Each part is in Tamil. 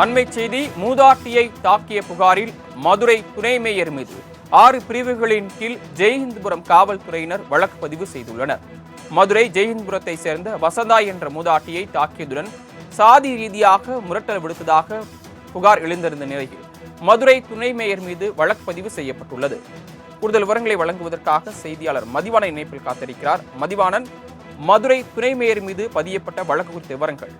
அண்மை செய்தி. மூதாட்டியை தாக்கிய புகாரில் மதுரை துணை மேயர் மீது 6 பிரிவுகளின் கீழ் ஜெயஹிந்துபுரம் காவல்துறையினர் வழக்கு பதிவு செய்துள்ளனர். மதுரை ஜெயஹிந்துபுரத்தை சேர்ந்த வசந்தா என்ற மூதாட்டியை தாக்கியதுடன் சாதி ரீதியாக மிரட்டல் விடுத்ததாக புகார் எழுந்திருந்த நிலையில் மதுரை துணை மேயர் மீது வழக்கு பதிவு செய்யப்பட்டுள்ளது. கூடுதல் விவரங்களை வழங்குவதற்காக செய்தியாளர் மதிவாணன் இணைப்பில் காத்திருக்கிறார். மதிவாணன், மதுரை துணை மேயர் மீது பதியப்பட்ட வழக்கு குறித்த விவரங்கள்.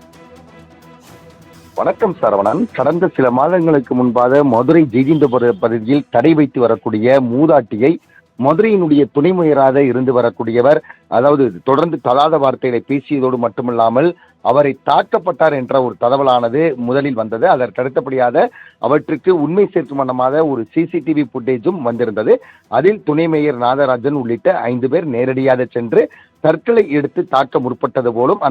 வணக்கம் சரவணன். கடந்த சில மாதங்களுக்கு முன்பாக மதுரை ஜெயஹிந்துபுரம் பகுதியில் தடை வைத்து வரக்கூடிய மூதாட்டியை மதுரையினுடைய துணை மேயராக இருந்து வரக்கூடியவர், அதாவது தொடர்ந்து தகாத வார்த்தைகளை பேசியதோடு மட்டுமில்லாமல் அவரை தாக்கப்பட்டார் என்ற ஒரு தகவலானது முதலில் வந்தது. அதற்கு அடுத்தபடியாக அவற்றுக்கு உண்மை சேர்க்கும் வண்ணமாக ஒரு சிசிடிவி புட்டேஜும் வந்திருந்தது. அதில் துணை மேயர் நாகராஜன் உள்ளிட்ட 5 பேர் நேரடியாக சென்று கற்களை எடுத்து தாக்க முற்பட்டது போலும்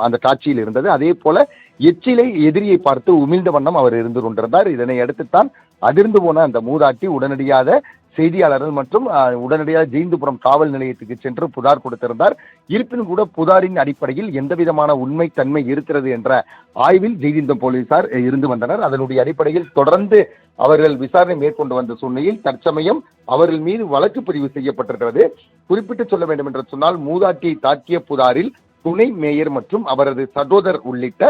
அந்த காட்சியில் இருந்தது. அதே போல எச்சிலை எதிரியை பார்த்து உமிழ்ந்த வண்ணம் அவர் இருந்து கொண்டிருந்தார். இதனை அடுத்துத்தான் அதிர்ந்து போன அந்த மூதாட்டி உடனடியாக செய்தியாளர்கள் மற்றும் உடனடியாக ஜெயஹிந்துபுரம் காவல் நிலையத்துக்கு சென்று புகார் கொடுத்திருந்தார். இருப்பினும் கூட புகாரின் அடிப்படையில் எந்த விதமான உண்மை தன்மை இருக்கிறது என்ற ஆய்வில் ஜெயஹிந்துபுரம் போலீசார் இருந்து வந்தனர். அதனுடைய அடிப்படையில் தொடர்ந்து அவர்கள் விசாரணை மேற்கொண்டு வந்த சூழ்நிலையில் தற்சமயம் அவர்கள் மீது வழக்கு பதிவு செய்யப்பட்டிருக்கிறது. குறிப்பிட்டு சொல்ல வேண்டும் என்று சொன்னால், மூதாட்டியை தாக்கிய புகாரில் துணை மேயர் மற்றும் அவரது சகோதரர் உள்ளிட்ட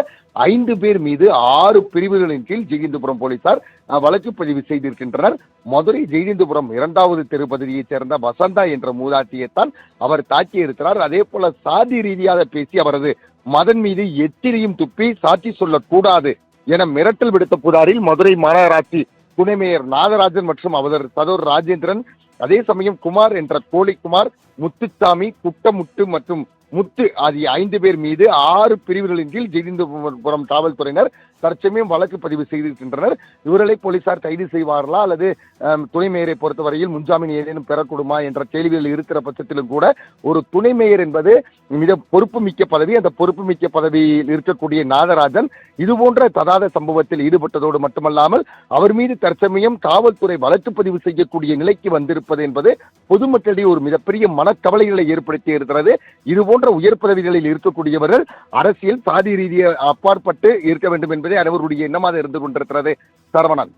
5 பேர் மீது 6 பிரிவுகளின் கீழ் ஜெயஹிந்துபுரம் போலீசார் வழக்கு பதிவு செய்திருக்கின்றனர். மதுரை ஜெயஹிந்துபுரம் 2வது தெரு பகுதியைச் சேர்ந்த வசந்தா என்ற மூதாட்டியைத்தான் அவர் தாக்கியிருக்கிறார். அதே போல சாதி ரீதியாக பேசி அவரது மதன் மீது எச்சிலையும் துப்பி சாட்சி சொல்லக்கூடாது என மிரட்டல் விடுத்த புகாரில் மதுரை மாநகராட்சி துணை மேயர் நாகராஜன் மற்றும் அவரது சகோதரர் ராஜேந்திரன், அதே சமயம் குமார் என்ற கோழிக்குமார், முத்துசாமி, குட்டமுட்டு மற்றும் முத்து ஆகிய 5 பேர் மீது 6 பிரிவுகளின் கீழ் ஜெயஹிந்துபுரம் காவல்துறையினர் தற்சமயம் வழக்கு பதிவு செய்திருக்கின்றனர். இவர்களை போலீசார் கைது செய்வார்களா அல்லது துணை மேயரை பொறுத்தவரையில் முன்ஜாமீன் ஏதேனும் பெறக்கூடுமா என்ற கேள்விகள் இருக்கிற பட்சத்திலும் கூட ஒரு துணை மேயர் என்பது மிக பொறுப்பு மிக்க பதவி. அந்த பொறுப்பு மிக்க பதவியில் இருக்கக்கூடிய நாகராஜன் இதுபோன்ற தகாத சம்பவத்தில் ஈடுபட்டதோடு மட்டுமல்லாமல் அவர் மீது தற்சமயம் காவல்துறை வழக்கு பதிவு செய்யக்கூடிய நிலைக்கு வந்திருப்பது என்பது பொதுமக்களிடையே ஒரு மிகப்பெரிய மனக்கவலைகளை ஏற்படுத்தி இருக்கிறது. இதுபோன்ற உயர் பதவிகளில் இருக்கக்கூடியவர்கள் அரசியல் சாதி ரீதியை அப்பாற்பட்டு இருக்க வேண்டும் என்பதே அனைவருடைய எண்ணமாக இருந்து கொண்டிருக்கிறது. சரவணன்.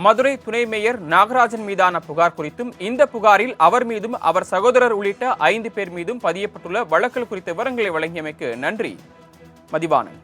மதுரை துணை மேயர் நாகராஜன் மீதான புகார் குறித்தும் இந்த புகாரில் அவர் மீதும் அவர் சகோதரர் உள்ளிட்ட 5 பேர் மீதும் பதியப்பட்டுள்ள வழக்குகள் குறித்த விவரங்களை வழங்கியமைக்கு நன்றி மதிவாணன்.